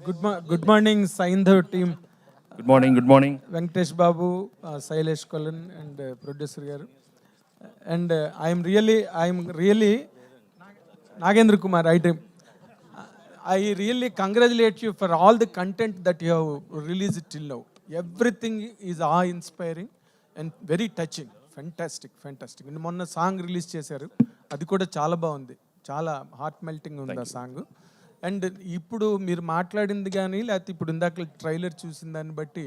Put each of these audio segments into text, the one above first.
Good morning, Saindhav team. Good morning, good morning. Venkatesh Babu, Sailesh Kolan, and producer garu. And I'm really Nagendra Kumar. I really congratulate you for all the content that you have released till now. Everything is awe-inspiring and very touching. Fantastic. And మొన్న song release చేశారు, అది కూడా చాలా బాగుంది, చాలా heart melting ఉంది ఆ song. And ఇప్పుడు మీరు మాట్లాడింది కానీ లేకపోతే ఇప్పుడు ఇందాక ట్రైలర్ చూసిన దాన్ని బట్టి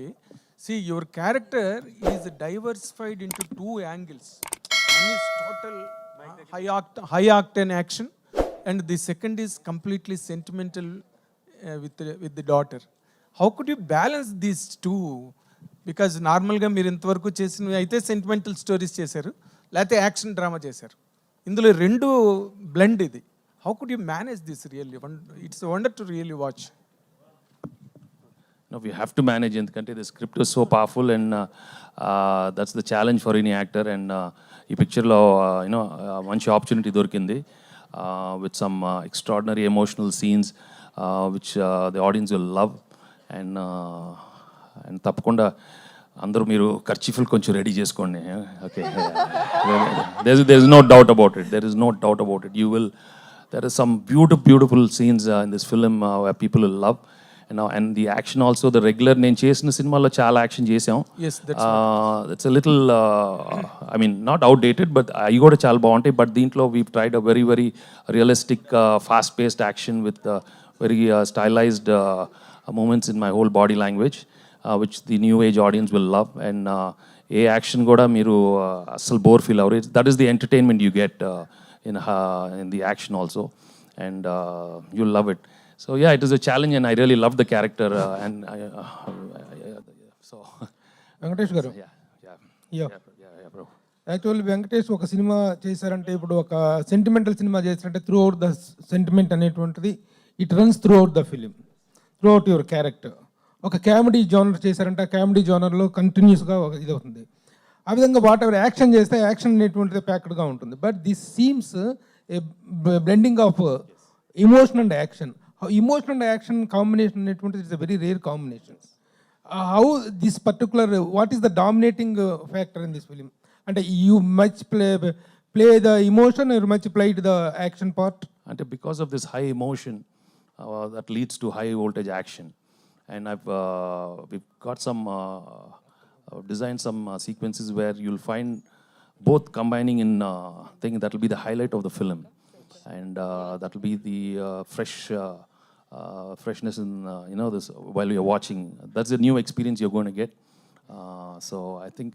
your character is diversified into 2 angles. One is total high octane action, and the second is completely sentimental with the daughter. How could you balance these two? Because నార్మల్గా మీరు ఇంతవరకు చేసినవి అయితే సెంటిమెంటల్ స్టోరీస్ చేశారు, లేకపోతే యాక్షన్ డ్రామా చేశారు. ఇందులో 2 blend ఇది. How could you manage this really? It's a wonder to really watch. No, we have to manage ఎందుకంటే the script is so powerful and that's the challenge for any actor. And ఈ పిక్చర్లో మంచి opportunity దొరికింది with some extraordinary emotional scenes which the audience will love. And తప్పకుండా అందరూ మీరు ఖర్చీఫులు కొంచెం ready చేసుకోండి. Okay, there is no doubt about it. There are some beautiful scenes in this film where people will love. And the action also, the regular నేను చేసిన సినిమాలో చాలా action చేసాం. Yes, it's a little I mean not outdated, but అవి కూడా చాలా బాగుంటాయి. But దీంట్లో we've tried a very realistic fast paced action with very stylized moments in my whole body language, which the new age audience will love. And A action కూడా మీరు అస్సలు bore feel అవ్వరు. That is the entertainment you get in the action also, and you'll love it. So yeah, it is a challenge, and I really love the character. So Venkatesh గారు, bro. Actually Venkatesh ఒక cinema చేశారంటే, ఇప్పుడు ఒక sentimental cinema చేశారంటే through out the sentiment అనేటువంటిది it runs through out the film, through out your character. ఒక comedy genre చేశారంటే ఆ కామెడీ జోనర్లో కంటిన్యూస్గా ఇది అవుతుంది. ఆ విధంగా వాట్ ఎవర్ యాక్షన్ చేస్తే యాక్షన్ అనేటువంటిది ప్యాక్డ్గా ఉంటుంది. But this seems A blending of emotion and action. Emotion and action combination అనేటువంటిది it's a very rare combination. How this particular what is the dominating factor in this film? అంటే you much play the emotion, you much played the action part. అంటే because of this high emotion that leads to high voltage action. And we've got some designed some sequences where you'll find both combining in thing that will be the highlight of the film, and that will be the freshness in this while you're watching. That's a new experience you're going to get. So I think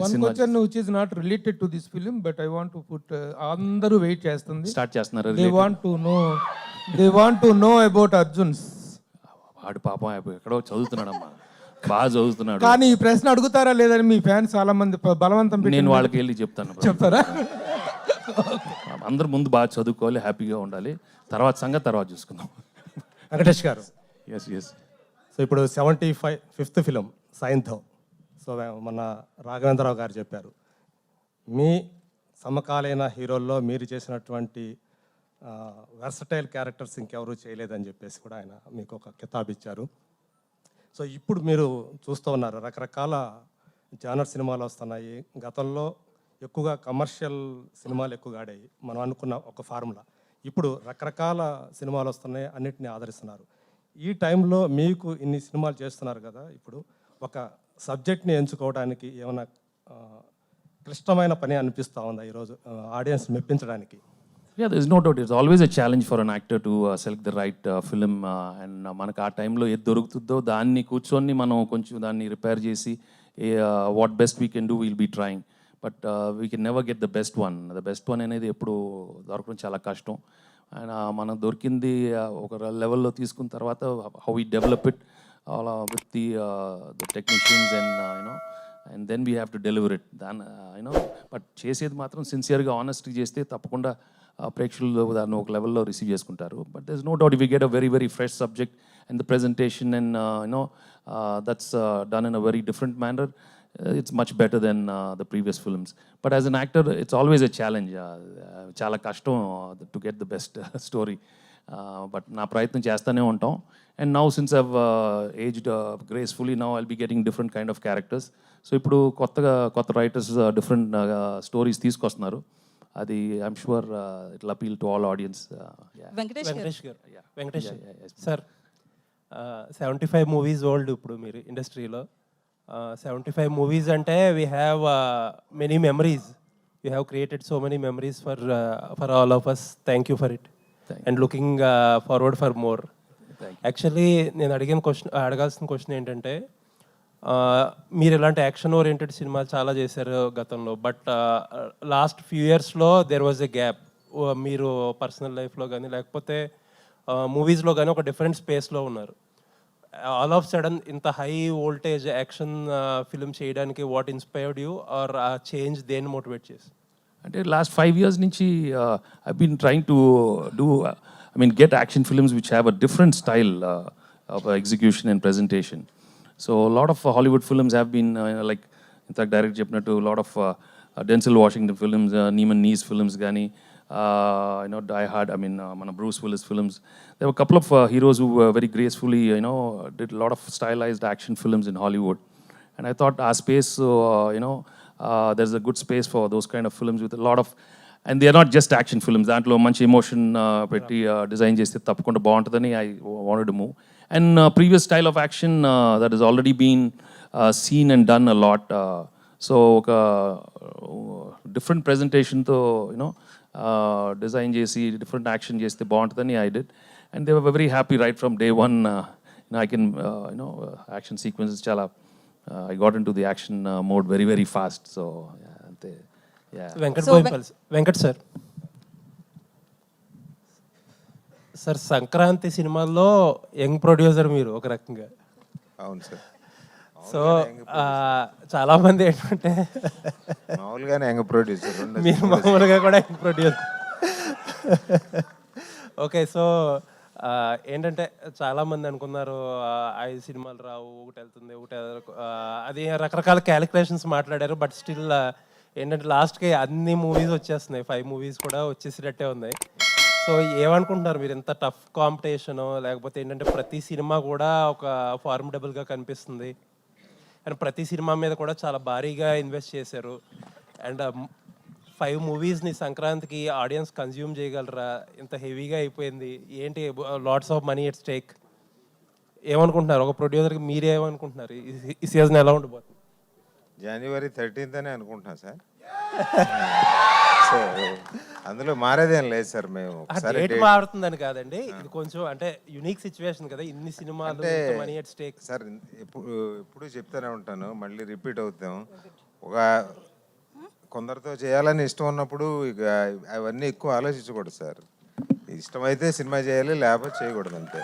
one question which is not related to this film, but I want to put andaru wait chestundi, start chestunnara. they want to know about Arjun's. వాడు పాపం ఎక్కడో చదువుతున్నాడమ్మా, బాగా చదువుతున్నాడు. కానీ ఈ ప్రశ్న అడుగుతారా లేదని మీ ఫ్యాన్స్ చాలా మంది బలవంతం నేను వాళ్ళకి వెళ్ళి చెప్తారా? అందరు ముందు బాగా చదువుకోవాలి, హ్యాపీగా ఉండాలి, తర్వాత సంగతి తర్వాత చూసుకుందాం. వెంకటేష్ గారు, ఎస్. సో ఇప్పుడు 75th ఫిలిం సాయింధవ్. సో మన రాఘవేంద్రరావు గారు చెప్పారు, మీ సమకాలీన హీరోల్లో మీరు చేసినటువంటి వెర్సటైల్ క్యారెక్టర్స్ ఇంకెవరూ చేయలేదని చెప్పేసి కూడా ఆయన మీకు ఒక కితాబ్ ఇచ్చారు. సో ఇప్పుడు మీరు చూస్తూ ఉన్నారు, రకరకాల జానర్ సినిమాలు వస్తున్నాయి. గతంలో ఎక్కువగా కమర్షియల్ సినిమాలు ఎక్కువగా ఆడాయి, మనం అనుకున్న ఒక ఫార్ములా. ఇప్పుడు రకరకాల సినిమాలు వస్తున్నాయి, అన్నిటిని ఆదరిస్తున్నారు. ఈ టైంలో మీకు ఇన్ని సినిమాలు చేస్తున్నారు కదా, ఇప్పుడు ఒక సబ్జెక్ట్ని ఎంచుకోవడానికి ఏమైనా క్లిష్టమైన పని అనిపిస్తూ ఉందా ఈరోజు audience మెప్పించడానికి? Yeah, there's no doubt. It's always a challenge for an actor to select the right film. And మనకు ఆ టైంలో ఏది దొరుకుతుందో దాన్ని కూర్చొని మనం కొంచెం దాన్ని రిపేర్ చేసి what best we can do will be trying. But we can never get the best one అనేది ఎప్పుడు దొరకడం చాలా కష్టం. అండ్ మనకు దొరికింది ఒక లెవెల్లో తీసుకున్న తర్వాత how we develop it with the technicians and then we have to deliver it. But చేసేది మాత్రం సిన్సియర్గా ఆనెస్ట్గా చేస్తే తప్పకుండా ప్రేక్షకులు దాన్ని ఒక లెవెల్లో రిసీవ్ చేసుకుంటారు. But there is no doubt if you get a very fresh subject and the presentation and that's done in a very different manner, it's much better than the previous films. But as an actor, it's always a challenge. Chala kashtam to get the best story. But నా ప్రయత్నం చేస్తూనే ఉంటాం. And now since I've aged gracefully now I'll be getting different kind of characters. So ఇప్పుడు కొత్త writers different stories తీసుకొస్తున్నారు. అది I'm sure it appeal to all audience. Venkatesh sir 75 movies old ఇప్పుడు మీరు ఇండస్ట్రీలో. 75 మూవీస్ అంటే we have many memories. You have created so many memories for all of us. Thank you for it and looking forward for more. Actually నేను అడగాల్సిన question ఏంటంటే, మీరు ఇలాంటి action oriented సినిమాలు చాలా చేశారు గతంలో, బట్ లాస్ట్ ఫ్యూ ఇయర్స్లో దెర్ వాజ్ ఎ గ్యాప్. మీరు పర్సనల్ లైఫ్లో కానీ లేకపోతే మూవీస్లో కానీ ఒక డిఫరెంట్ స్పేస్లో ఉన్నారు. ఆల్ ఆఫ్ సడన్ ఇంత హై వోల్టేజ్ యాక్షన్ ఫిల్మ్ చేయడానికి what inspired you or a change దేన్ని మోటివేట్ చేసి? అంటే లాస్ట్ 5 years నుంచి I been trying to do get action films which have a different style of execution and presentation. So a lot of Hollywood films have been like, in fact, direct చెప్పినట్టు a lot of Denzel Washington films, Neiman Nee's films gani, Die Hard, మన Bruce Willis films. There were a couple of heroes who very gracefully, did a lot of stylized action films in Hollywood. And I thought our space, there's a good space for those kind of films with a lot of, and they are not just action films, దాంట్లో మంచి emotion పెట్టి design చేస్తే తప్పకుండా బాగుంటుందని I wanted to move. And previous style of action that is already been seen and done a lot. So ఒక different ప్రెజెంటేషన్తో design చేసి different action చేస్తే బాగుంటుందని I did. And they were very happy right from day one. I can action sequences చాలా I got into the action mode very very fast. So అంతే. Venkat sir Sankranti సినిమాల్లో young producer మీరు ఒక రకంగా. అవును sir. So చాలా మంది ఏంటంటే మామూలుగానే యంగ్ ప్రొడ్యూసర్, మీరు మామూలుగా కూడా యంగ్ ప్రొడ్యూసర్. ఓకే, సో ఏంటంటే చాలామంది అనుకున్నారు 5 సినిమాలు రావు, ఒకటి వెళ్తుంది ఒకటి అది రకరకాల క్యాలిక్యులేషన్స్ మాట్లాడారు. బట్ స్టిల్ ఏంటంటే లాస్ట్కి అన్ని మూవీస్ వచ్చేస్తున్నాయి, 5 మూవీస్ కూడా వచ్చేసినట్టే ఉన్నాయి. సో ఏమనుకుంటున్నారు మీరు? ఎంత టఫ్ కాంపిటీషను, లేకపోతే ఏంటంటే ప్రతి సినిమా కూడా ఒక ఫార్మిడబుల్గా కనిపిస్తుంది అండ్ ప్రతి సినిమా మీద కూడా చాలా భారీగా ఇన్వెస్ట్ చేశారు. అండ్ 5 మూవీస్ని సంక్రాంతికి ఆడియన్స్ కన్జ్యూమ్ చేయగలరా? ఇంత హెవీగా అయిపోయింది ఏంటి? Lots of money at stake. ఏమనుకుంటున్నారు ఒక ప్రొడ్యూసర్కి? మీరేమనుకుంటున్నారు ఈ సీజన్ ఎలా ఉండబోతుంది? January 13th అని అనుకుంటున్నాం సార్. సో అందులో మారేదేం లేదు సార్. మేము డేట్ మారుతుందని కాదండి, ఇది కొంచెం అంటే యునిక్ సిచ్యువేషన్ కదా, ఇన్ని సినిమాలు మనీ ఎట్ స్టేక్. సార్ ఎప్పుడు చెప్తూనే ఉంటాను, మళ్ళీ రిపీట్ అవుతాం. ఒక కొందరితో చేయాలని ఇష్టం ఉన్నప్పుడు ఇక అవన్నీ ఎక్కువ ఆలోచించకూడదు సార్. ఇష్టమైతే సినిమా చేయాలి, లేకపోతే చేయకూడదు అంతే.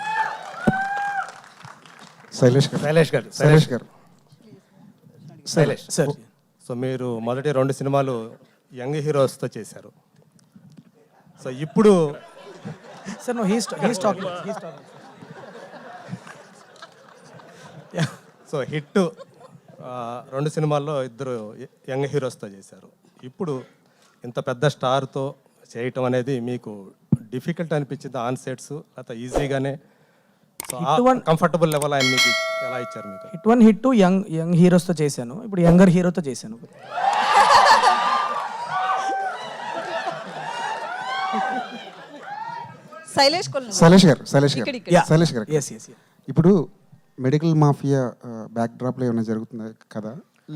శైలేష్ గారు సో మీరు మొదటి 2 సినిమాలు యంగ్ హీరోస్తో చేశారు. సో ఇప్పుడు sir he's talking. So hit 2 సినిమాల్లో 2 యంగ్ హీరోస్తో చేశారు. ఇప్పుడు ఇంత పెద్ద స్టార్తో చేయటం అనేది మీకు డిఫికల్ట్ అనిపించింది ఆన్ సెట్స్, లేకపోతే ఈజీగానే? సో కంఫర్టబుల్ లెవెల్ ఆయన మీకు ఎలా ఇచ్చారు? మీకు హిట్ 1 హిట్ 2 యంగ్ హీరోస్తో చేశాను, ఇప్పుడు యంగర్ హీరోతో చేశాను. శైలేష్ గారు ఇప్పుడు మెడికల్ మాఫియా బ్యాక్ డ్రాప్లో ఏమైనా జరుగుతుంది కదా,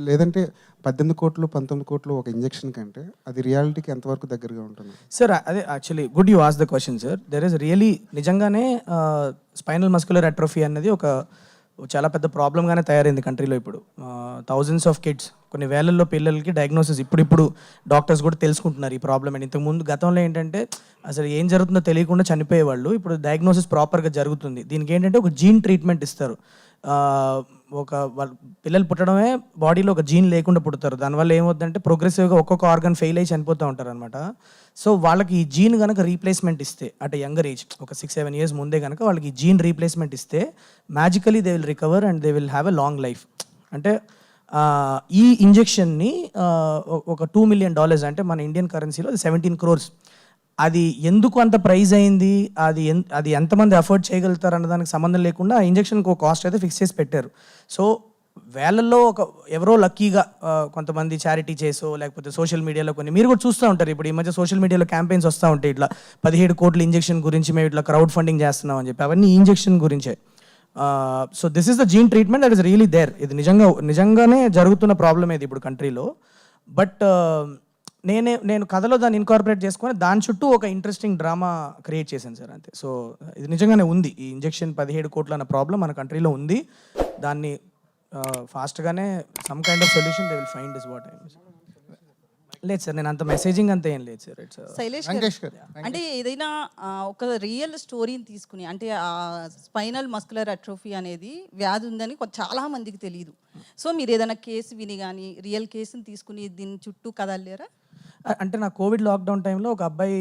లేదంటే 18 కోట్లు 19 కోట్లు ఒక ఇంజెక్షన్ కంటే అది రియాలిటీకి ఎంతవరకు దగ్గరగా ఉంటుంది? సార్ అదే actually good you ask the question sir. There is really నిజంగానే స్పైనల్ మస్కులర్ అట్రోఫీ అనేది ఒక చాలా పెద్ద ప్రాబ్లంగానే తయారైంది కంట్రీలో. ఇప్పుడు థౌజండ్స్ ఆఫ్ కిడ్స్, కొన్ని వేలల్లో పిల్లలకి డయాగ్నోసిస్ ఇప్పుడు డాక్టర్స్ కూడా తెలుసుకుంటున్నారు ఈ ప్రాబ్లం అని. ఇంతకుముందు గతంలో ఏంటంటే అసలు ఏం జరుగుతుందో తెలియకుండా చనిపోయేవాళ్ళు, ఇప్పుడు డయాగ్నోసిస్ ప్రాపర్గా జరుగుతుంది. దీనికి ఏంటంటే ఒక జీన్ ట్రీట్మెంట్ ఇస్తారు. ఒక పిల్లలు పుట్టడమే బాడీలో ఒక జీన్ లేకుండా పుడతారు. దానివల్ల ఏమవుతుందంటే ప్రోగ్రెసివ్గా ఒక్కొక్క ఆర్గన్ ఫెయిల్ అయ్యి చనిపోతూ ఉంటారు అనమాట. సో వాళ్ళకి ఈ జీన్ కనుక రీప్లేస్మెంట్ ఇస్తే, అంటే యంగర్ ఏజ్ ఒక 6-7 years ముందే కనుక వాళ్ళకి ఈ జీన్ రీప్లేస్మెంట్ ఇస్తే మ్యాజికలీ they will recover and they will have a long life. అంటే ఈ ఇంజెక్షన్ని ఒక $2 million, అంటే మన ఇండియన్ కరెన్సీలో 17 crores అది ఎందుకు అంత ప్రైజ్ అయింది, అది ఎంతమంది అఫోర్డ్ చేయగలుగుతారు అన్న దానికి సంబంధం లేకుండా ఆ ఇంజెక్షన్కి ఒక కాస్ట్ అయితే ఫిక్స్ చేసి పెట్టారు. సో వేలల్లో ఎవరో లక్కీగా కొంతమంది చారిటీ చేసో లేకపోతే సోషల్ మీడియాలో కొన్ని మీరు కూడా చూస్తూ ఉంటారు. ఇప్పుడు ఈ మధ్య సోషల్ మీడియాలో క్యాంపెయిన్స్ వస్తూ ఉంటాయి, ఇట్లా 17 కోట్ల ఇంజెక్షన్ గురించి మేము ఇట్లా క్రౌడ్ ఫండింగ్ చేస్తున్నాం అని చెప్పి. అవన్నీ ఇంజెక్షన్ గురించే. So this is the gene treatment that is really there. ఇది నిజంగానే జరుగుతున్న ప్రాబ్లం ఇది ఇప్పుడు కంట్రీలో. బట్ నేను కథలో దాన్ని ఇన్కార్పొరేట్ చేసుకొని దాని చుట్టూ ఒక ఇంట్రెస్టింగ్ డ్రామా క్రియేట్ చేశాను సార్, అంతే. సో ఇది నిజంగానే ఉంది, ఈ ఇంజెక్షన్ 17 కోట్ల అన్న ప్రాబ్లం మన కంట్రీలో ఉంది. దాన్ని ఫాస్ట్గానే some kind of solution they will find is what I లేదు సార్, నేను అంత మెసేజింగ్ అంతా ఏం లేదు సార్. ఇట్స్ శైలేష్ గారు, అంటే ఏదైనా ఒక రియల్ స్టోరీని తీసుకుని, అంటే ఆ స్పైనల్ మస్కులర్ అట్రోఫీ అనేది వ్యాధి ఉందని చాలా మందికి తెలియదు. సో మీరు ఏదైనా కేసు విని కానీ రియల్ కేసుని తీసుకుని దీని చుట్టూ కదలేరా? అంటే నా కోవిడ్ లాక్డౌన్ టైంలో ఒక అబ్బాయి,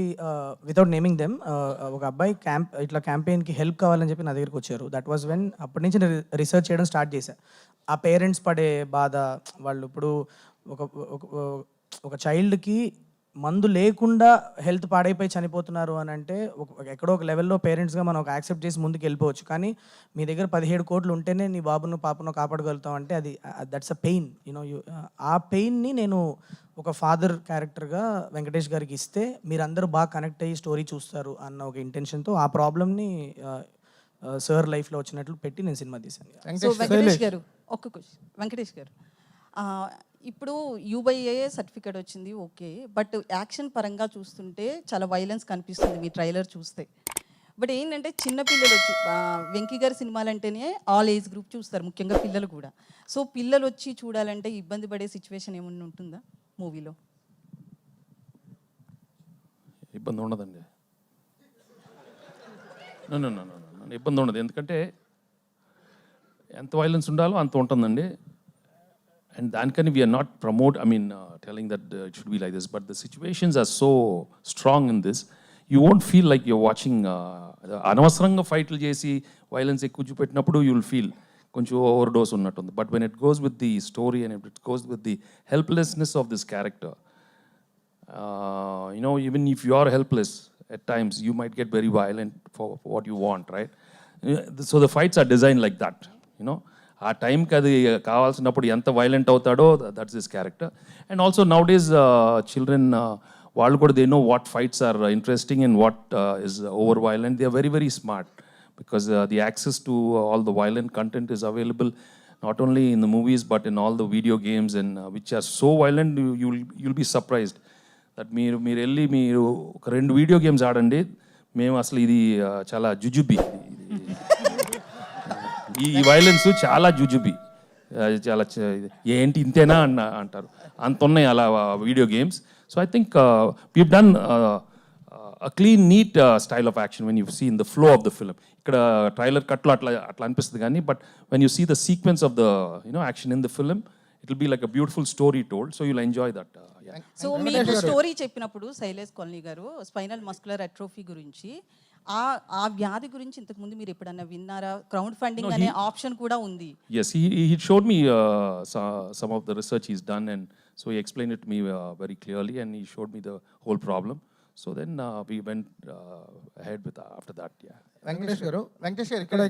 వితౌట్ నేమింగ్ దెమ్, ఒక అబ్బాయి ఇట్లా క్యాంపెయిన్కి హెల్ప్ కావాలని చెప్పి నా దగ్గరికి వచ్చారు. దట్ వాజ్ వెన్ అప్పటి నుంచి నేను రీసెర్చ్ చేయడం స్టార్ట్ చేశాను. ఆ పేరెంట్స్ పడే బాధ, వాళ్ళు ఇప్పుడు ఒక చైల్డ్కి మందు లేకుండా హెల్త్ పాడైపోయి చనిపోతున్నారు అని అంటే ఎక్కడో ఒక లెవెల్లో పేరెంట్స్గా మనం ఒక యాక్సెప్ట్ చేసి ముందుకు వెళ్ళిపోవచ్చు. కానీ మీ దగ్గర 17 కోట్లు ఉంటేనే నీ బాబును పాపను కాపాడగలుగుతాం అంటే అది దట్స్ అ పెయిన్, యూనో. ఆ పెయిన్ని నేను ఒక ఫాదర్ క్యారెక్టర్గా వెంకటేష్ గారికి ఇస్తే మీరందరూ బాగా కనెక్ట్ అయ్యి స్టోరీ చూస్తారు అన్న ఒక ఇంటెన్షన్తో ఆ ప్రాబ్లమ్ని సార్ లైఫ్లో వచ్చినట్లు పెట్టి నేను సినిమా తీశాను. సో వెంకటేష్ గారు, ఒక్క క్వశ్చన్. వెంకటేష్ గారు, ఇప్పుడు UBA సర్టిఫికేట్ వచ్చింది, ఓకే. బట్ యాక్షన్ పరంగా చూస్తుంటే చాలా వైలెన్స్ కనిపిస్తుంది మీ ట్రైలర్ చూస్తే. బట్ ఏంటంటే చిన్నపిల్లలు వచ్చి వెంకీ గారి సినిమాలు అంటేనే ఆల్ ఏజ్ గ్రూప్ చూస్తారు, ముఖ్యంగా పిల్లలు కూడా. సో పిల్లలు వచ్చి చూడాలంటే ఇబ్బంది పడే సిచ్యువేషన్ ఏమన్నా ఉంటుందా మూవీలో? ఇబ్బంది ఉండదండి, ఇబ్బంది ఉండదు. ఎందుకంటే ఎంత వైలెన్స్ ఉండాలో అంత ఉంటుందండి. And దానికని we are not telling that it should be like this, but the situations are so strong in this, you won't feel like you're watching అనవసరంగా ఫైట్లు చేసి వైలెన్స్ ఎక్కువ చూపెట్టినప్పుడు you will feel కొంచెం ఓవర్ డోస్ ఉన్నట్టుంది. But when it goes with the story and it goes with the helplessness of this character, even if you are helpless at times, you might get very violent for what you want, right? So the fights are designed like that, ఆ టైంకి అది కావాల్సినప్పుడు ఎంత violent అవుతాడో that's this character. And also nowadays children వాళ్ళు కూడా they know what fights are interesting and what is over violent. They are very very smart because the access to all the violent content is available not only in the movies but in all the video games and which are so violent you'll be surprised that మీరు వెళ్ళి మీరు ఒక 2 video games ఆడండి, మేము అసలు ఇది చాలా జుజుబి, ఈ వైలెన్స్ చాలా జుజుబి, చాలా ఏంటి ఇంతేనా అంటారు, అంత ఉన్నాయి అలా video games. So I think we done a clean, neat style of action when you see in the flow of the film. ఇక్కడ ట్రైలర్ కట్లో అట్లా అనిపిస్తుంది కానీ but when you see the sequence of the action in the film, it will be like a beautiful story told, so you'll enjoy that. So మీకు story చెప్పినప్పుడు Shailesh colony గారు spinal muscular atrophy గురించి, ఆ వ్యాధి గురించి ఇంతకు ముందు మీరు ఎప్పుడన్నా విన్నారా? క్రౌడ్ ఫండింగ్ అనే ఆప్షన్ కూడా ఉంది. Yes, he showed me some of the research he's done, and so he explained it to me very clearly, and he showed me the whole problem. So then we went ahead with after that. Yeah. Venkatesh గారు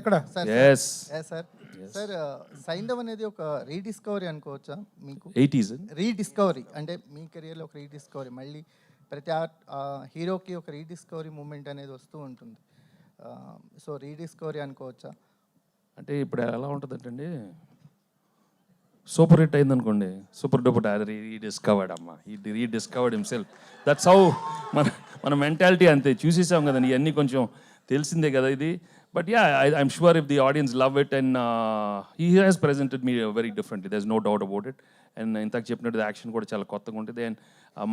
ఇక్కడ Yes. Sir sir Saindhav అనేది ఒక rediscovery అనుకోవచ్చా మీకు? 80s. Rediscovery అంటే మీ కెరియర్లో ఒక rediscovery, మళ్ళీ ప్రతి హీరోకి ఒక రీడిస్కవరీ మూమెంట్ అనేది వస్తూ ఉంటుంది. సో రీడిస్కవరీ అనుకోవచ్చా? అంటే ఇప్పుడు ఎలా ఉంటుందంటే సూపర్ హిట్ అయింది అనుకోండి, సూపర్ డూపర్ రీడిస్కవర్డ్ అమ్మ, రీడిస్కవర్డ్ హిమ్సెల్ఫ్. దట్స్ హౌ మన మెంటాలిటీ అంతే. చూసేసాం కదండి, ఇవన్నీ కొంచెం తెలిసిందే కదా ఇది. But yeah, I'm sure if the audience love it and he has presented me very differently, there is no doubt about it. And ఇంతకు చెప్పినట్టు యాక్షన్ కూడా చాలా కొత్తగా ఉంటుంది. అండ్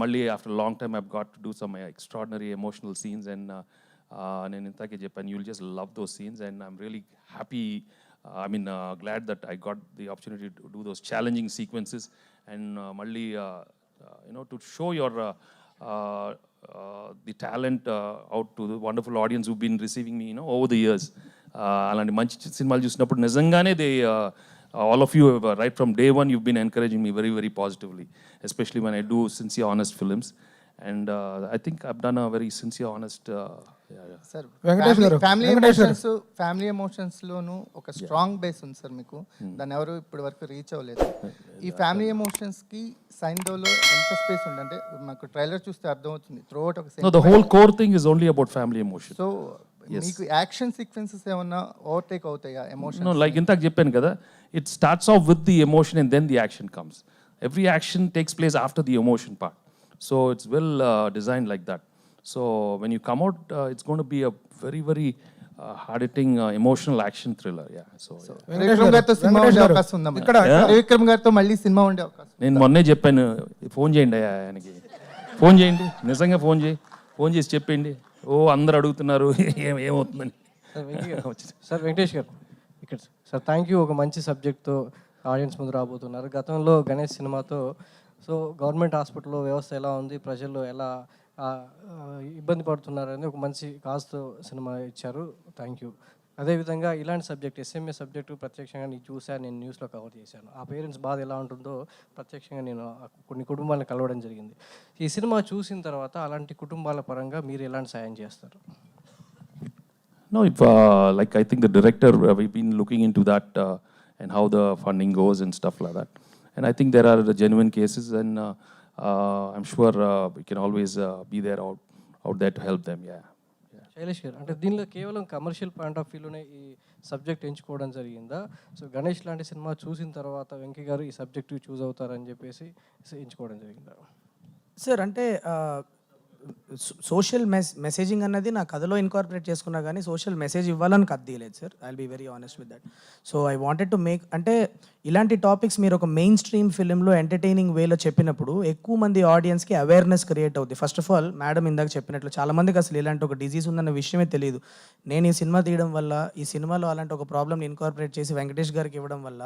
మళ్ళీ after long time I've got to do some extraordinary emotional scenes. And నేను ఇంతకే చెప్పాను, you will just love those scenes. And I'm really happy, glad that I got the opportunity to do those challenging sequences and malli to show your the talent out to the wonderful audience who've been receiving me over the years. Alanti manchi cinemalu chusinapudu nijangane they all of you right from day one you've been encouraging me very very positively, especially when I do sincere honest films. And I think I've done a very sincere, honest. Sir Venkatesh గారు, family ఎమోషన్స్లోనూ ఒక strong base ఉంది sir మీకు, దాన్ని ఎవరు ఇప్పటి వరకు reach అవ్వలేదు. ఈ ఫ్యామిలీ ఎమోషన్స్కి సైంధవ్లో ఎంత స్పేస్ ఉంది అంటే మాకు ట్రైలర్ చూస్తే అర్థమవుతుంది త్రూ అవుట్ ఒక No, the whole core thing is only about family emotion. So మీకు యాక్షన్ సీక్వెన్సెస్ ఏమన్నా ఓవర్టేక్ అవుతాయా ఎమోషన్? No, like ఇందాక చెప్పాను కదా, it starts off with the emotion and then the action comes. Every action takes place after the emotion part. So it's well designed like that. So when you come out, it's going to be a very, very hard-hitting emotional action thriller. Yeah. So Trivikram గారితో cinema ఉండే అవకాశం ఉందా? త్రివిక్రమ్ గారితో మళ్ళీ cinema ఉండే అవకాశం? నేను మొన్నే చెప్పాను, ఫోన్ చేయండి ఆయనకి, ఫోన్ చేయండి, నిజంగా ఫోన్ చేసి చెప్పండి. అందరు అడుగుతున్నారు ఏమవుతుందని. సార్ వెంకటేష్ గారు ఇక్కడ సార్, థ్యాంక్ యూ. ఒక మంచి సబ్జెక్ట్తో ఆడియన్స్ ముందు రాబోతున్నారు. గతంలో గణేష్ సినిమాతో సో గవర్నమెంట్ హాస్పిటల్లో వ్యవస్థ ఎలా ఉంది, ప్రజల్లో ఎలా ఇబ్బంది పడుతున్నారని ఒక మంచి కాజ్తో సినిమా ఇచ్చారు. Thank you. అదేవిధంగా ఇలాంటి సబ్జెక్ట్ ఎస్ఎంఏ సబ్జెక్టు ప్రత్యక్షంగా నేను చూశాను, నేను న్యూస్లో కవర్ చేశాను. ఆ పేరెంట్స్ బాధ ఎలా ఉంటుందో ప్రత్యక్షంగా నేను కొన్ని కుటుంబాలను కలవడం జరిగింది. ఈ సినిమా చూసిన తర్వాత అలాంటి కుటుంబాల పరంగా మీరు ఎలాంటి సాయం చేస్తారు? No, if like I think the director, we've been looking into that and how the funding goes and stuff like that. And I think there are the genuine cases, and I'm sure we can always be there out there to help them. Yeah. Shailesh గారు, అంటే దీనిలో కేవలం commercial point of వ్యూలోనే ఈ subject ఎంచుకోవడం జరిగిందా? So Ganesh లాంటి cinema చూసిన తర్వాత వెంకీ గారు ఈ సబ్జెక్ట్ చూస్ అవుతారని చెప్పేసి ఎంచుకోవడం జరిగిందా? సార్ అంటే సోషల్ మెసేజింగ్ అన్నది నా కథలో ఇన్కార్పొరేట్ చేసుకున్నా కానీ సోషల్ మెసేజ్ ఇవ్వాలని కథ తీయలేదు sir. I will be very honest with that. So I wanted to make, అంటే ఇలాంటి టాపిక్స్ మీరు ఒక మెయిన్ స్ట్రీమ్ ఫిలింలో ఎంటర్టైనింగ్ వేలో చెప్పినప్పుడు ఎక్కువ మంది ఆడియన్స్కి అవేర్నెస్ క్రియేట్ అవుతుంది. ఫస్ట్ ఆఫ్ ఆల్ మేడం ఇందాక చెప్పినట్లు చాలామందికి అసలు ఇలాంటి ఒక డిజీజ్ ఉందన్న విషయమే తెలియదు. నేను ఈ సినిమా తీయడం వల్ల, ఈ సినిమాలో అలాంటి ఒక ప్రాబ్లమ్ని ఇన్కార్పొరేట్ చేసి వెంకటేష్ గారికి ఇవ్వడం వల్ల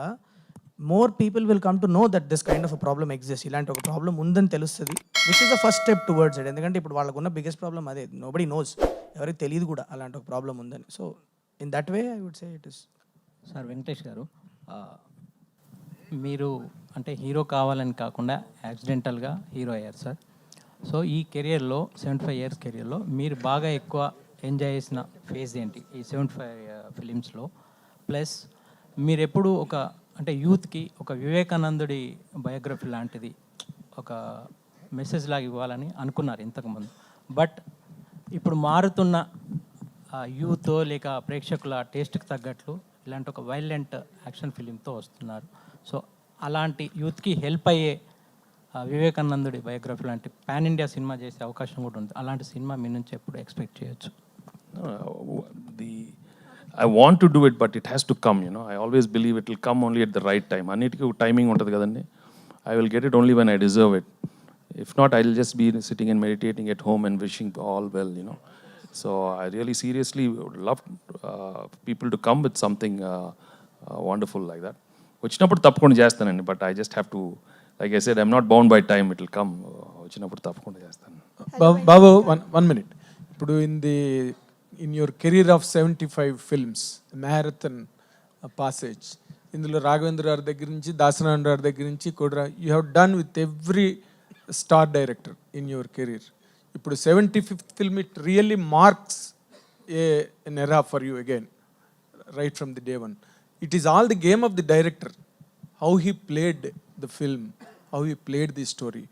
more people will come to know that this kind of a problem exist. ఇలాంటి ఒక ప్రాబ్లమ్ ఉందని తెలుస్తుంది, which is the first step towards it. ఎందుకంటే ఇప్పుడు వాళ్ళకు ఉన్న బిగ్గెస్ట్ ప్రాబ్లమ్ అదే, నోబడీ నోస్, ఎవరికి తెలియదు కూడా అలాంటి ఒక ప్రాబ్లమ్ ఉందని. So in that way I would say it is. Sir Venkatesh garu, మీరు అంటే హీరో కావాలని కాకుండా యాక్సిడెంటల్గా హీరో అయ్యారు సార్. సో ఈ కెరియర్లో 75 years కెరియర్లో మీరు బాగా ఎక్కువ ఎంజాయ్ చేసిన ఫేజ్ ఏంటి ఈ 75 ఫిలిమ్స్లో? ప్లస్ మీరు ఎప్పుడు ఒక అంటే యూత్కి ఒక వివేకానందుడి బయోగ్రఫీ లాంటిది ఒక మెసేజ్ లాగా ఇవ్వాలని అనుకున్నారు ఇంతకుముందు. బట్ ఇప్పుడు మారుతున్న యూత్ లేక ప్రేక్షకుల టేస్ట్కి తగ్గట్లు ఇలాంటి ఒక వైలెంట్ యాక్షన్ ఫిలింతో వస్తున్నారు. సో అలాంటి యూత్కి హెల్ప్ అయ్యే వివేకానందుడి బయోగ్రఫీ లాంటి పాన్ ఇండియా సినిమా చేసే అవకాశం కూడా ఉంది. అలాంటి సినిమా మీ నుంచి ఎప్పుడు ఎక్స్పెక్ట్ చేయొచ్చు? I want to do it, but it has to come, you know. I always believe it will come only at the right time. Annitiki timing untadi kadandi. I will get it only when I deserve it. If not, I'll just be sitting and meditating at home and wishing all well, you know. So I really seriously would love people to come with something wonderful like that. Vachinappudu tappakonda chestanandi, but I just have to, like I said, I'm not bound by time. It will come. Vachinappudu tappakonda chestanu. Babu, one minute. Ippudu in your career of 75 films, marathon passage, ఇందులో రాఘవేంద్ర గారి దగ్గర నుంచి దాసనారాయణ గారి దగ్గర నుంచి కూడా you have done with every star director in your career. ఇప్పుడు 75th film it really marks an era for you again, right from the day one. It is all the game of the director, how he played the film, how he played the story.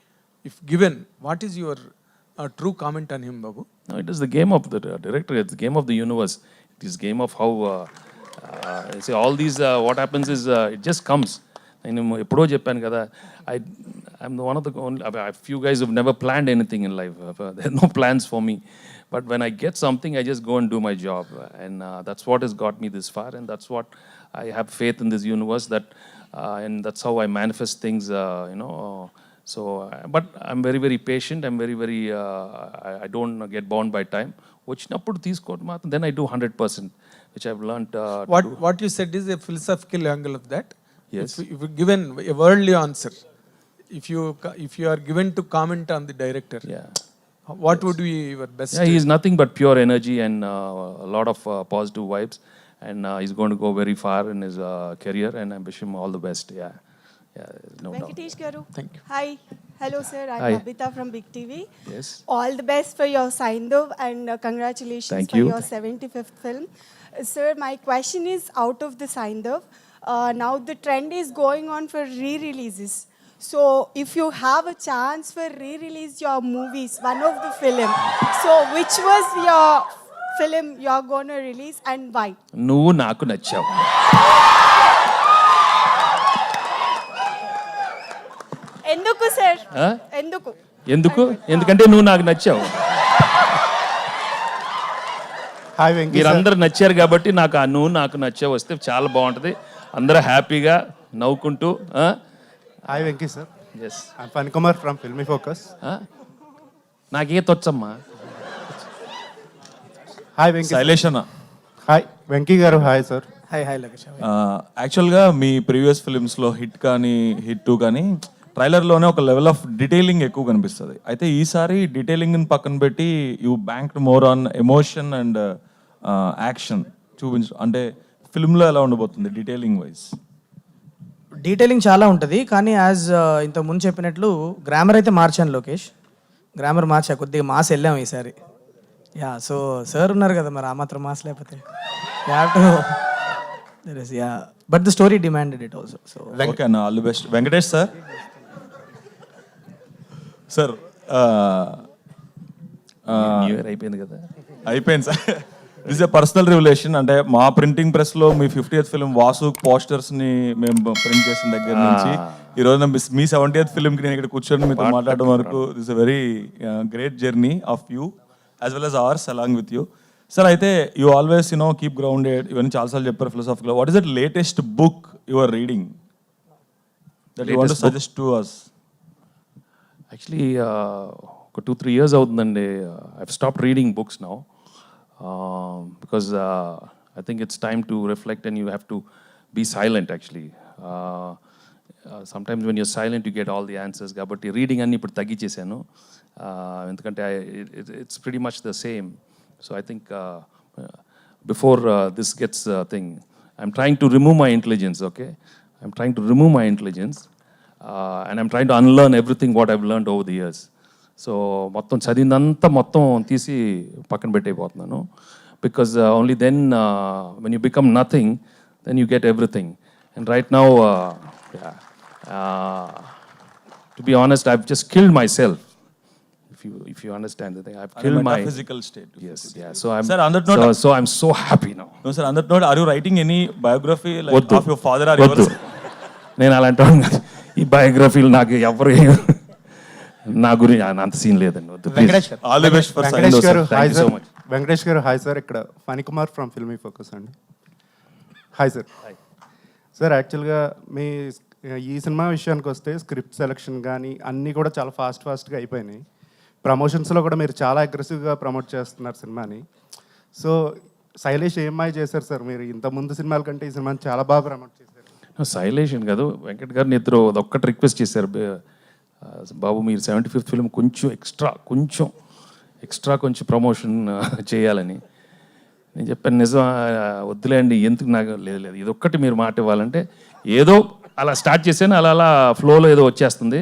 If given, what is your true comment on him, Babu? No, it is the game of the director. It's the game of the universe. It is game of how say all these what happens is it just comes. నేను ఎప్పుడో చెప్పాను కదా, I'm the one of the only few guys who've never planned anything in life. There are no plans for me. But when I get something, I just go and do my job. And that's what has got me this far. And that's what I have faith in this universe. And that's how I manifest things, you know. So, but I'm very, very patient. I'm very, very, I don't get bound by time. Then I do 100%, which I've learned. What you said is a philosophical angle of that. Yes. If you given a worldly answer, if you are given to comment on the director, Yeah. what would be your best? Yeah, he is nothing but pure energy and a lot of positive vibes. And he's going to go very far in his career. And I wish him all the best. Yeah. Yeah, no doubt. Venkatesh Garu. Thank you. Hi. Hello, sir. I'm Hi. Babita from Big TV. Yes. All the best for your Saindhav and congratulations Thank for you. your 75th film. Sir, my question is out of the Saindhav. Now the trend is going on for re-releases. So if you have a chance for re-release your movies, one of the film, so which was your film you're going to release and why? నువ్వు నాకు నచ్చావు. Enduku, sir. Huh? Enduku. ఎందుకు? ఎందుకంటే నువ్వు నాకు నచ్చావు. Hi Venky మీరందరూ నచ్చారు కాబట్టి నాకు ఆ నువ్వు నాకు నచ్చావు వస్తే చాలా బాగుంటుంది. అందరూ హ్యాపీగా నవ్వుకుంటూ. Hi Venky sir. Yes. I'm Phani Kumar from Filmy Focus. నాకే తొచ్చమ్మా. హాయ్ వెంకీ. శైలేష్ అన్న. Hi Venky garu. Hi sir. Hi Lakesh. యాక్చువల్గా మీ ప్రీవియస్ ఫిలిమ్స్లో హిట్ 2 కానీ ట్రైలర్లోనే ఒక లెవెల్ ఆఫ్ డీటెయిలింగ్ ఎక్కువ కనిపిస్తుంది. అయితే ఈసారి డీటెయిలింగ్ని పక్కన పెట్టి you banked more on emotion and action అంటే ఫిల్మ్లో ఎలా ఉండబోతుంది డీటెయిలింగ్ వైజ్? డీటెయిలింగ్ చాలా ఉంటుంది, కానీ యాజ్ ఇంతకు ముందు చెప్పినట్లు గ్రామర్ అయితే మార్చాను లోకేష్. గ్రామర్ మార్చా, కొద్దిగా మాస్ వెళ్ళాము ఈసారి. యా, సో సార్ ఉన్నారు కదా, మరి ఆ మాత్రం మాస్ లేకపోతే yeah, but the story demanded it also. So okay అన్న, all the best. Venkatesh sir. Sir new year అయిపోయింది కదా. అయిపోయింది సార్. This a personal revolution. అంటే మా ప్రింటింగ్ ప్రెస్లో మీ 50th ఫిల్మ్ వాసు పోస్టర్స్ని మేము ప్రింట్ చేసిన దగ్గర నుంచి ఈ రోజున మీ 70th ఫిల్మ్కి నేను ఇక్కడ కూర్చొని మీతో మాట్లాడడం వరకు this a very great journey of you as well as ours along with you. Sir అయితే యూ ఆల్వేస్ కీప్ గ్రౌండెడ్, ఇవన్నీ చాలాసార్లు చెప్పారు philosophical. What is that latest book you are reading that you want to suggest to us? Actually ఒక 2-3 years అవుతుందండి. I've stopped reading books now because I think it's time to reflect and you have to be silent actually. Sometimes when your silent you get all the answers. కాబట్టి reading అన్ని ఇప్పుడు తగ్గించేశాను, ఎందుకంటే it's pretty much the same. So I think before this gets thing, I'm trying to remove my intelligence, okay? I'm trying to remove my intelligence and I'm trying to unlearn everything what I've learned over the years. So మొత్తం చదివిందంతా మొత్తం తీసి పక్కన పెట్టైపోతున్నాను. Because only then when you become nothing, then you get everything. And right now, to be honest, I've just killed myself. If you understand the thing, I've killed my physical state. Yes, yeah. So I'm Sir, on that note, so I'm so happy now. No sir, on that note, are you writing any biography like Voddu. of your father or Voddu. yours? నేను అలాంటి ఈ బయోగ్రఫీలు నాకు ఎవరు నా గురించి అంత scene లేదండి. వద్దు, వెంకటేష్ గారు. All the best for Venkatesh గారు. Thank hi you so sir. much. Venkatesh గారు. Hi sir. ఇక్కడ Phani Kumar from Filmy Focus అండి. Hi sir. సార్ యాక్చువల్గా మీ ఈ సినిమా విషయానికి వస్తే స్క్రిప్ట్ సెలెక్షన్ కానీ అన్నీ కూడా చాలా ఫాస్ట్గా అయిపోయినాయి. ప్రమోషన్స్లో కూడా మీరు చాలా అగ్రెసివ్గా ప్రమోట్ చేస్తున్నారు సినిమాని. సో శైలేష్ ఏమై చేశారు సార్ మీరు? ఇంత ముందు సినిమాల కంటే ఈ సినిమాని చాలా బాగా ప్రమోట్ చేశారు. శైలేష్ కాదు, వెంకట్ గారిని ఇద్దరు అదొక్కటి రిక్వెస్ట్ చేశారు, బాబు మీరు 75th ఫిల్మ్ కొంచెం ఎక్స్ట్రా ప్రమోషన్ చేయాలని. నేను చెప్పాను, నిజం వద్దులేండి, ఎందుకు నాకు లేదు ఇదొక్కటి మీరు మాట ఇవ్వాలంటే. ఏదో అలా స్టార్ట్ చేశాను, అలా ఫ్లోలో ఏదో వచ్చేస్తుంది.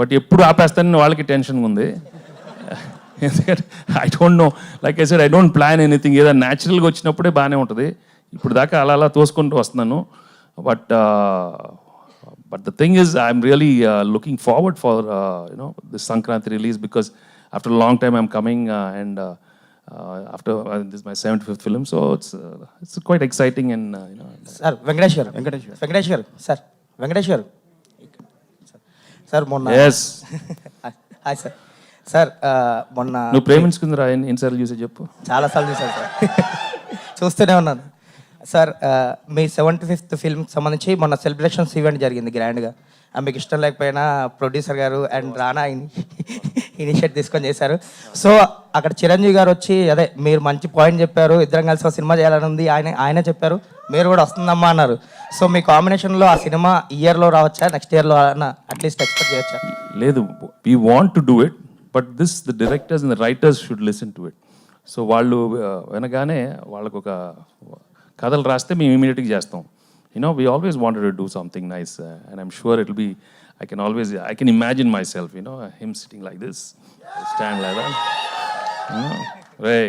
బట్ ఎప్పుడు ఆపేస్తానని వాళ్ళకి టెన్షన్గా ఉంది. ఎందుకంటే I don't know, like I said, I don't plan anything. ఏదో న్యాచురల్గా వచ్చినప్పుడే బాగానే ఉంటుంది. ఇప్పుడు దాకా అలా తోసుకుంటూ వస్తున్నాను. But the thing is I'm really looking forward for this Sankranti release, because after long time I'm coming and after this my 75th film. So it's quite exciting. And sir Venkatesh గారు సార్ మొన్న హాయ్ సార్. సార్ మొన్న నువ్వు ప్రేమించుకుందిరా ఎన్నిసార్లు చూసే చెప్పు? చాలాసార్లు చూసాను sir, చూస్తూనే ఉన్నాను సార్. మీ 75th ఫిల్మ్కి సంబంధించి మొన్న సెలబ్రేషన్స్ ఈవెంట్ జరిగింది గ్రాండ్గా. మీకు ఇష్టం లేకపోయినా ప్రొడ్యూసర్ గారు అండ్ రానా ఇనిషియేట్ తీసుకొని చేశారు. సో అక్కడ చిరంజీవి గారు వచ్చి అదే మీరు మంచి పాయింట్ చెప్పారు, ఇద్దరం కలిసి ఒక సినిమా చేయాలని ఉంది, ఆయన చెప్పారు, మీరు కూడా వస్తుందమ్మా అన్నారు. సో మీ కాంబినేషన్లో ఆ సినిమా ఇయర్లో రావచ్చా, నెక్స్ట్ ఇయర్లో అట్లీస్ట్ ఎక్స్పెక్ట్ చేయొచ్చా? లేదు, we want to do it, but the directors and the writers should listen to it. So వాళ్ళు వినగానే వాళ్ళకు ఒక కథలు రాస్తే మేము ఇమీడియట్గా చేస్తాం. We always wanted to do something nice, and I'm sure it'll be. I can imagine myself, you know, him sitting like this, I stand like that. Hey.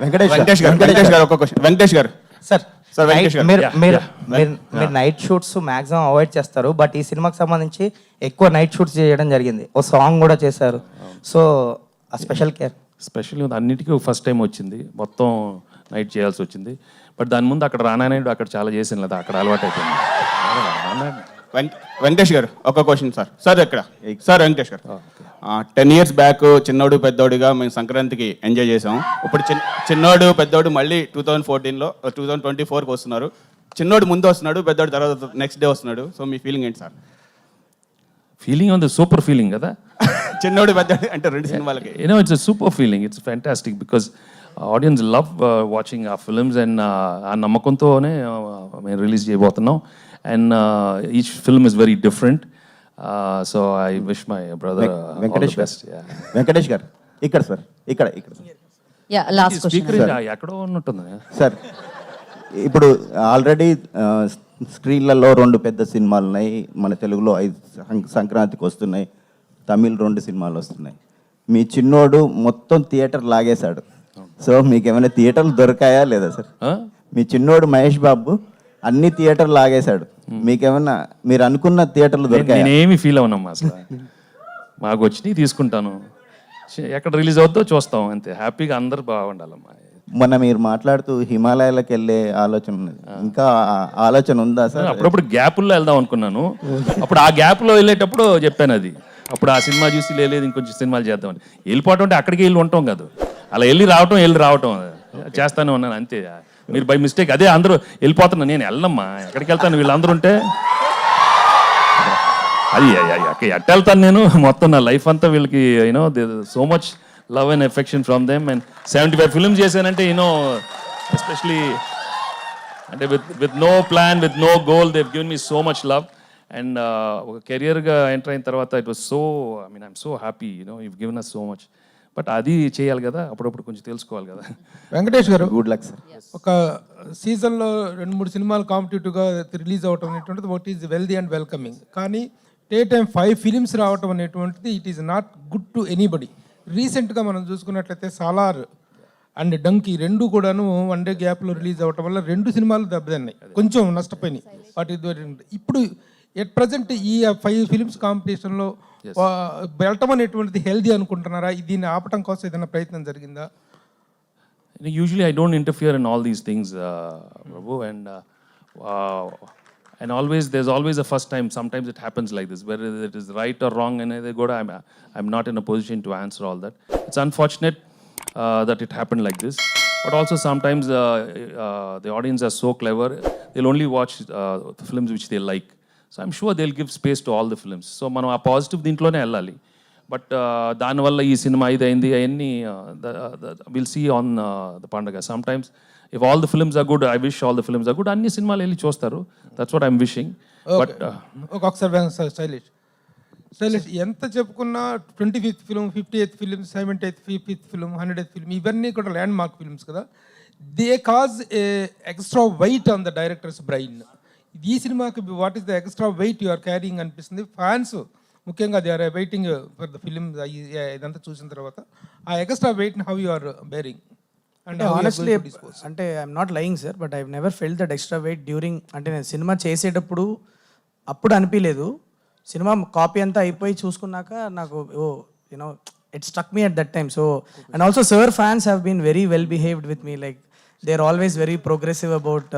Venkatesh గారు ఒక క్వశ్చన్. వెంకటేష్ గారు సార్ సార్ వెంకటేష్ గారు మీరు నైట్ షూట్స్ మాక్సిమం అవాయిడ్ చేస్తారు, but ఈ సినిమాకి సంబంధించి ఎక్కువ night shoots చేయడం జరిగింది, ఓ సాంగ్ కూడా చేశారు. సో ఆ స్పెషల్ కేర్ స్పెషల్లీ అన్నిటికీ ఫస్ట్ టైం వచ్చింది, మొత్తం నైట్ చేయాల్సి వచ్చింది. బట్ దాని ముందు అక్కడ రానాయుడు అక్కడ చాలా చేసాను లేదా, అక్కడ అలవాటు అయిపోయింది. వెంకటేష్ గారు ఒక క్వశ్చన్ సార్. సార్ ఎక్కడ సార్ వెంకటేష్ గారు 10 years బ్యాక్ చిన్నోడు పెద్దోడిగా మేము సంక్రాంతికి ఎంజాయ్ చేసాం. ఇప్పుడు చిన్నోడు పెద్దోడు మళ్ళీ 2014లో 2024కి వస్తున్నారు. చిన్నోడు ముందు వస్తున్నాడు, పెద్దోడు తర్వాత నెక్స్ట్ డే వస్తున్నాడు. సో మీ ఫీలింగ్ ఏంటి సార్? ఫీలింగ్ ఉంది, సూపర్ ఫీలింగ్ కదా. చిన్నోడు పెద్దోడు అంటే 2 సినిమాలకి. It's a super feeling. It's fantastic because audience love watching our films and ఆ నమ్మకంతోనే మేము రిలీజ్ చేయబోతున్నాం. And each film is very different. So I wish my brother all the best. Venkatesh గారు ఇక్కడ సార్, ఇక్కడ లాస్ట్ క్వశ్చన్ ఎక్కడో ఉన్నట్టుంది sir. ఇప్పుడు ఆల్రెడీ స్క్రీన్లలో 2 పెద్ద సినిమాలు ఉన్నాయి, మన తెలుగులో 5 సంక్రాంతికి వస్తున్నాయి, తమిళ్ 2 సినిమాలు వస్తున్నాయి. మీ చిన్నోడు మొత్తం థియేటర్ లాగేశాడు. సో మీకు ఏమైనా థియేటర్లు దొరికాయా లేదా సార్? మీ చిన్నోడు మహేష్ బాబు అన్ని థియేటర్లు లాగేశాడు, మీకేమన్నా మీరు అనుకున్న థియేటర్లు దొరికాయా? నేనేమి ఫీల్ అవునమ్మా అసలు. మాకు వచ్చినాయి తీసుకుంటాను, ఎక్కడ రిలీజ్ అవుతుందో చూస్తాం అంతే. హ్యాపీగా అందరు బాగుండాలమ్మా. మొన్న మీరు మాట్లాడుతూ హిమాలయాలకు వెళ్ళే ఆలోచన ఉన్నది, ఇంకా ఆలోచన ఉందా సార్? అప్పుడప్పుడు గ్యాపుల్లో వెళ్దాం అనుకున్నాను. అప్పుడు ఆ గ్యాప్లో వెళ్ళేటప్పుడు చెప్పాను అది. అప్పుడు ఆ సినిమా చూసి లేదు ఇంకొంచెం సినిమాలు చేద్దామని. వెళ్ళిపోవటం అంటే అక్కడికి వెళ్ళి ఉంటాం కాదు, అలా వెళ్ళి రావటం చేస్తానే ఉన్నాను అంతే. మీరు బై మిస్టేక్ అదే అందరూ వెళ్ళిపోతున్నా, నేను వెళ్ళమ్మా, ఎక్కడికి వెళ్తాను వీళ్ళందరూ ఉంటే అది ఎట్ట వెళ్తాను నేను. మొత్తం నా లైఫ్ అంతా వీళ్ళకి you know so much love and affection from them. And 75 films చేశానంటే యూనో ఎస్పెషలీ అంటే with no plan, with no goal, they given me so much love. And ఒక కెరియర్గా ఎంటర్ అయిన తర్వాత it was so I'm so happy, you know you given us so much. But అది చేయాలి కదా, అప్పుడప్పుడు కొంచెం తెలుసుకోవాలి కదా. వెంకటేష్ గారు గుడ్ లక్ సార్. ఒక సీజన్లో 2-3 సినిమాలు కాంపిటేటివ్గా రిలీజ్ అవటం అనేటువంటిది what is wealthy and welcoming. కానీ డే టైం 5 ఫిలిమ్స్ రావటం అనేటువంటిది it is not good to anybody. రీసెంట్గా మనం చూసుకున్నట్లయితే సాలార్ అండ్ డంకీ 2 కూడాను 1 day గ్యాప్లో రిలీజ్ అవ్వటం వల్ల 2 సినిమాలు దెబ్బతిన్నాయి, కొంచెం నష్టపోయినాయి. వాటి ఇప్పుడు ఎట్ ప్రజెంట్ ఈ 5 ఫిలిమ్స్ కాంపిటీషన్లో వెళ్ళటం అనేటువంటిది హెల్దీ అనుకుంటున్నారా? దీన్ని ఆపటం కోసం ఏదైనా ప్రయత్నం జరిగిందా? Usually I don't interfere in all these things, Prabhu, and always there's always a first time. Sometimes it happens like this, whether it is right or wrong, and I'm not in a position to answer all that. It's unfortunate that it happened like this, but also sometimes the audience are so clever, they'll only watch the films which they like. So I'm sure they'll give space to all the films. So మనం ఆ positive దీంట్లోనే వెళ్ళాలి. But దానివల్ల ఈ cinema ఇది అయింది అవన్నీ will see on the పండగ. Some times if all the films are good, I wish all the films are good, అన్ని సినిమాలు వెళ్ళి చూస్తారు. That's what I'm wishing. But ఒకసారి శైలేష్ ఎంత చెప్పుకున్నా 25th film, 58th film, 75th film, 100th film ఇవన్నీ కూడా ల్యాండ్ మార్క్ ఫిల్మ్స్ కదా. They cause a extra weight on the directors brain. ఈ సినిమాకి what is the extra weight you are carrying అనిపిస్తుంది. Fans ముఖ్యంగా they are waiting for the film. ఇదంతా చూసిన తర్వాత ఆ extra weight how you are bearing? అంటే ఆనెస్ట్లీ అంటే I'm not lying sir, but I never felt that extra weight during. అంటే నేను సినిమా చేసేటప్పుడు అప్పుడు అనిపించలేదు. సినిమా కాపీ అంతా అయిపోయి చూసుకున్నాక నాకు you know it struck me at that time. So and also sir fans have been very well behaved with me. Like they are always very progressive about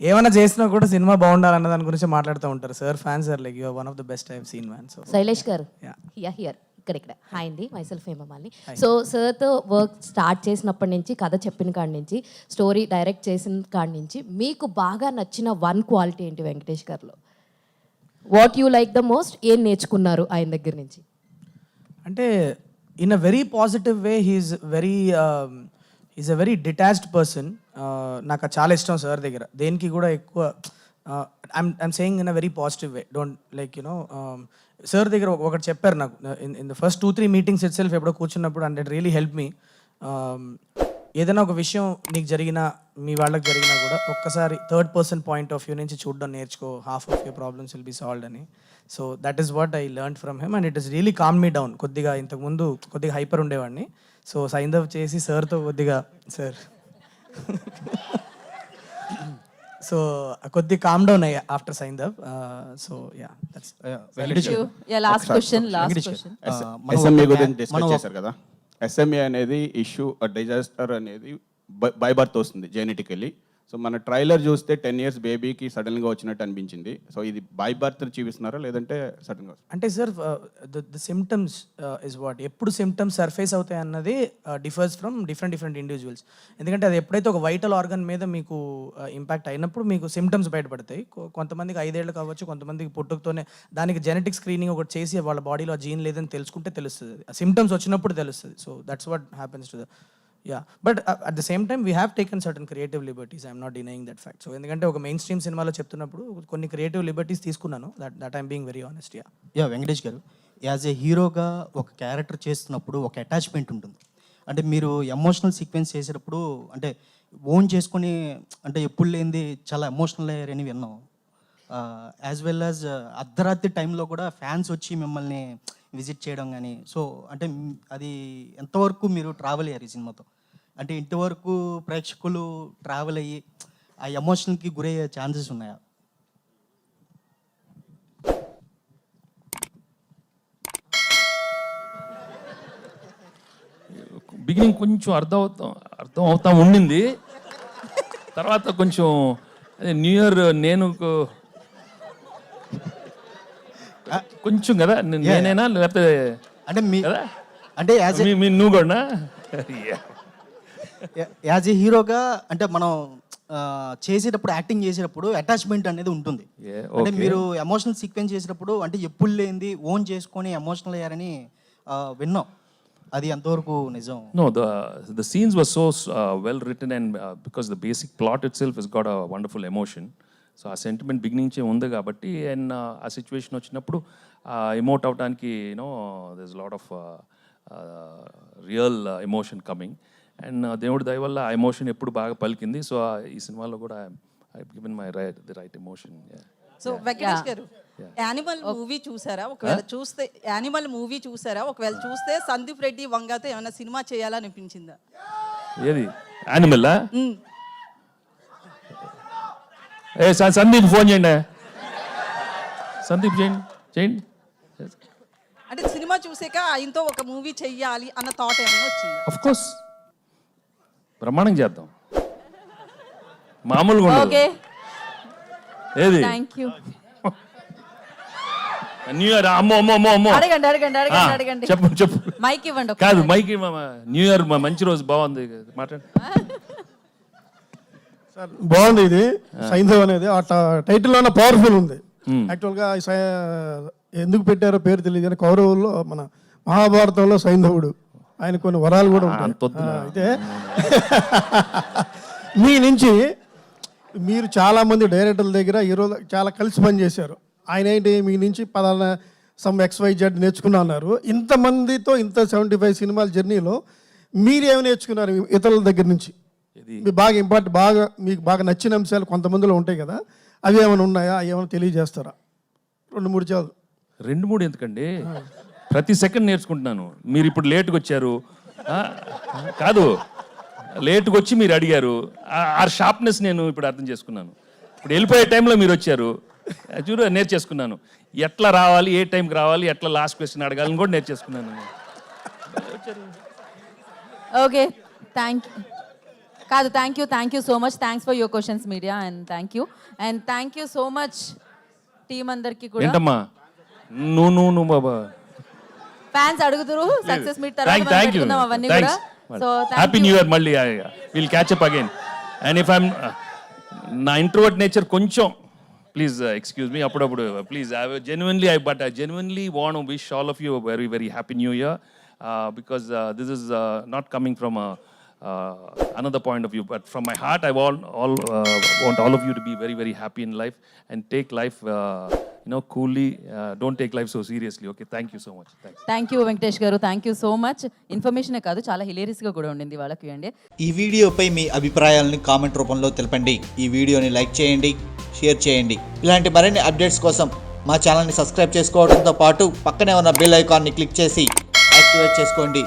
ఏమైనా చేసినా కూడా సినిమా బాగుండాలన్న దాని గురించి మాట్లాడుతూ ఉంటారు. Sir fans are like you are one of the best I have seen man. So Shailesh garu here ఇక్కడ hi అండి, మైసెల్ఫ్ హేమమాలిని. సో సార్తో వర్క్ స్టార్ట్ చేసినప్పటి నుంచి, కథ చెప్పిన కాడి నుంచి, స్టోరీ డైరెక్ట్ చేసిన కాడి నుంచి మీకు బాగా నచ్చిన 1 క్వాలిటీ ఏంటి వెంకటేష్ గారిలో? What you like the most? ఏం నేర్చుకున్నారు ఆయన దగ్గర నుంచి? అంటే in a very positive way he's a very detached person. నాకు చాలా ఇష్టం సార్ దగ్గర. దేనికి కూడా ఎక్కువ I'm saying in a very positive way. Don't like you know sir దగ్గర ఒకటి చెప్పారు నాకు in the first 2-3 meetings itself ఎప్పుడో కూర్చున్నప్పుడు, and it really help me. ఏదైనా ఒక విషయం నీకు జరిగినా మీ వాళ్ళకి జరిగినా కూడా ఒక్కసారి third person point of view నుంచి చూడడం నేర్చుకో, half of your problems will be solved అని. So that is what I learn from him and it is really calm me down. కొద్దిగా ఇంతకుముందు కొద్దిగా హైపర్ ఉండేవాడిని. సో సైంధవ్ చేసి సార్తో కొద్దిగా సార్ సో కొద్దిగా కామ్ డౌన్ అయ్యా after Saindhav. So yeah that's last question. SMA గురించి డిస్కస్ చేశారు కదా. ఎస్ఎంఏ అనేది ఇష్యూ డిజాస్టర్ అనేది బై బర్త్ వస్తుంది జెనెటికలీ. సో మన ట్రైలర్ చూస్తే 10 years బేబీకి సడన్గా వచ్చినట్టు అనిపించింది. సో ఇది బై బర్త్ చూపిస్తున్నారా లేదంటే సడన్గా? అంటే sir the symptoms is what ఎప్పుడు సిమ్టమ్స్ సర్ఫేస్ అవుతాయి అన్నది డిఫర్స్ ఫ్రమ్ డిఫరెంట్ ఇండివిజువల్స్. ఎందుకంటే అది ఎప్పుడైతే ఒక వైటల్ ఆర్గన్ మీద మీకు ఇంపాక్ట్ అయినప్పుడు మీకు సిమ్టమ్స్ బయటపడతాయి. కొంతమందికి 5 ఏళ్ళు కావచ్చు, కొంతమందికి పుట్టుకతోనే దానికి జెనెటిక్ స్క్రీనింగ్ ఒకటి చేసి వాళ్ళ బాడీలో ఆ జీన్ లేదని తెలుసుకుంటే తెలుస్తుంది. ఆ సిమ్టమ్స్ వచ్చినప్పుడు తెలుస్తుంది. So that's what happens to the but at the same time we have taken certain creative liberties. I'm not denying that fact. So ఎందుకంటే ఒక మెయిన్ స్ట్రీమ్ సినిమాలో చెప్తున్నప్పుడు కొన్ని క్రియేటివ్ లిబర్టీస్ తీసుకున్నాను. That I'm being very honest. Venkatesh గారు, as a హీరోగా ఒక character చేస్తున్నప్పుడు ఒక అటాచ్మెంట్ ఉంటుంది. అంటే మీరు ఎమోషనల్ సీక్వెన్స్ చేసేటప్పుడు అంటే ఓన్ చేసుకొని అంటే ఎప్పుడు లేనిది చాలా ఎమోషనల్ అయ్యారని విన్నాం. యాజ్ వెల్ యాజ్ అర్ధరాత్రి టైంలో కూడా ఫ్యాన్స్ వచ్చి మిమ్మల్ని విజిట్ చేయడం కానీ, సో అంటే అది ఎంతవరకు మీరు ట్రావెల్ అయ్యారు ఈ సినిమాతో? అంటే ఇంతవరకు ప్రేక్షకులు ట్రావెల్ అయ్యి ఆ ఎమోషన్కి గురయ్యే ఛాన్సెస్ ఉన్నాయా? బిగినింగ్ కొంచెం అర్థం అవుతా ఉండింది. తర్వాత కొంచెం అదే న్యూ ఇయర్ నేను కొంచెం కదా నేనైనా లేకపోతే అంటే మీ అంటే నువ్వు కూడా యాజ్ ఏ హీరోగా అంటే మనం చేసేటప్పుడు యాక్టింగ్ చేసేటప్పుడు అటాచ్మెంట్ అనేది ఉంటుంది. అంటే మీరు ఎమోషనల్ సీక్వెన్స్ చేసేటప్పుడు అంటే ఎప్పుడు లేనిది ఓన్ చేసుకొని ఎమోషనల్ అయ్యారని విన్నాం. అది ఎంతవరకు నిజం? No, the scenes were so well written and because the basic plot itself has got a wonderful emotion. So ఆ సెంటిమెంట్ బిగినింగ్ నుంచే ఉంది కాబట్టి అండ్ ఆ సిచ్యువేషన్ వచ్చినప్పుడు ఎమోట్ అవడానికి there's a lot of real emotion coming and దేవుడి దయ వల్ల ఆ ఎమోషన్ ఎప్పుడు బాగా పలికింది. సో ఈ సినిమాలో కూడా I given my the right emotion. So Venkatesh గారు, యానిమల్ మూవీ చూసారా? ఒకవేళ చూస్తే సందీప్ రెడ్డి వంగతో ఏమైనా సినిమా చేయాలనిపించిందా? ఏది యానిమల్? సందీప్ ఫోన్ చేయండి, సందీప్ చేయండి. అంటే సినిమా చూసాక ఆయనతో ఒక మూవీ చెయ్యాలి అన్న థాట్ ఏమైనా వచ్చిందా? ఆఫ్ కోర్స్, బ్రహ్మాండం చేద్దాం, మామూలుగా ఉండదు. ఏది న్యూ ఇయర్? అమ్మో అడగండి. చెప్పు. మైక్ ఇవ్వండి. కాదు మైక్, న్యూ ఇయర్ మంచి రోజు, బాగుంది, మాట్లాడు. బాగుంది ఇది సైంధవ్ అనేది. ఆ టైటిల్లోనే పవర్ఫుల్ ఉంది. యాక్చువల్గా ఎందుకు పెట్టారో పేరు తెలియదు కానీ కౌరవుల్లో మన మహాభారతంలో సైంధవుడు, ఆయన కొన్ని వరాలు కూడా ఉంటాయి. అయితే మీ నుంచి మీరు చాలామంది డైరెక్టర్ల దగ్గర హీరోలు చాలా కలిసి పనిచేశారు. ఆయన ఏంటి మీ నుంచి పలానా సమ్ XYZ నేర్చుకున్నా అన్నారు. ఇంతమందితో ఇంత 75 సినిమాల జర్నీలో మీరేమి నేర్చుకున్నారు ఇతరుల దగ్గర నుంచి? మీకు బాగా మీకు బాగా నచ్చిన అంశాలు కొంతమందిలో ఉంటాయి కదా, అవి ఏమైనా ఉన్నాయా? ఏమైనా తెలియజేస్తారా? 2-3 చాలు. 2-3 ఎందుకండి, ప్రతి సెకండ్ నేర్చుకుంటున్నాను. మీరు ఇప్పుడు లేట్గా వచ్చారు కాదు, లేట్గా వచ్చి మీరు అడిగారు. ఆ షార్ప్నెస్ నేను ఇప్పుడు అర్థం చేసుకున్నాను. ఇప్పుడు వెళ్ళిపోయే టైంలో మీరు వచ్చారు, చూడు నేర్చేసుకున్నాను. ఎట్లా రావాలి, ఏ టైంకి రావాలి, ఎట్లా లాస్ట్ క్వశ్చన్ అడగాలని కూడా నేర్చేసుకున్నాను. Okay, thank you so much. Thanks for your questions media and thank you so much team అందరికి కూడా. ఏంటమ్మా నువ్వు బాబా ఫ్యాన్స్ అడుగుతురు సక్సెస్ మీట్ తర్వాత అవన్నీ కూడా. So happy new year. మళ్ళీ will catch up again. And if I'm నా ఇంట్రోవర్ట్ నేచర్ కొంచెం ప్లీజ్ ఎక్స్క్యూజ్ మీ అప్పుడప్పుడు please. I genuinely want to wish all of you a very very happy new year because this is not coming from another point of view, but from my heart I want all of you to be very very happy in life and take life కూల్లీ don't take life so seriously. Okay, thank you so much. Thank you Venkatesh గారు, thank you so much. ఇన్ఫర్మేషనే కాదు, చాలా హిలేరియస్గా కూడా ఉండింది వాళ్ళకి అండి. ఈ వీడియోపై మీ అభిప్రాయాలను కామెంట్ రూపంలో తెలపండి. ఈ వీడియోని లైక్ చేయండి, షేర్ చేయండి. ఇలాంటి మరిన్ని అప్డేట్స్ కోసం మా ఛానల్ని సబ్స్క్రైబ్ చేసుకోవడంతో పాటు పక్కనే ఉన్న బెల్ ఐకాన్ని క్లిక్ చేసి యాక్టివేట్ చేసుకోండి.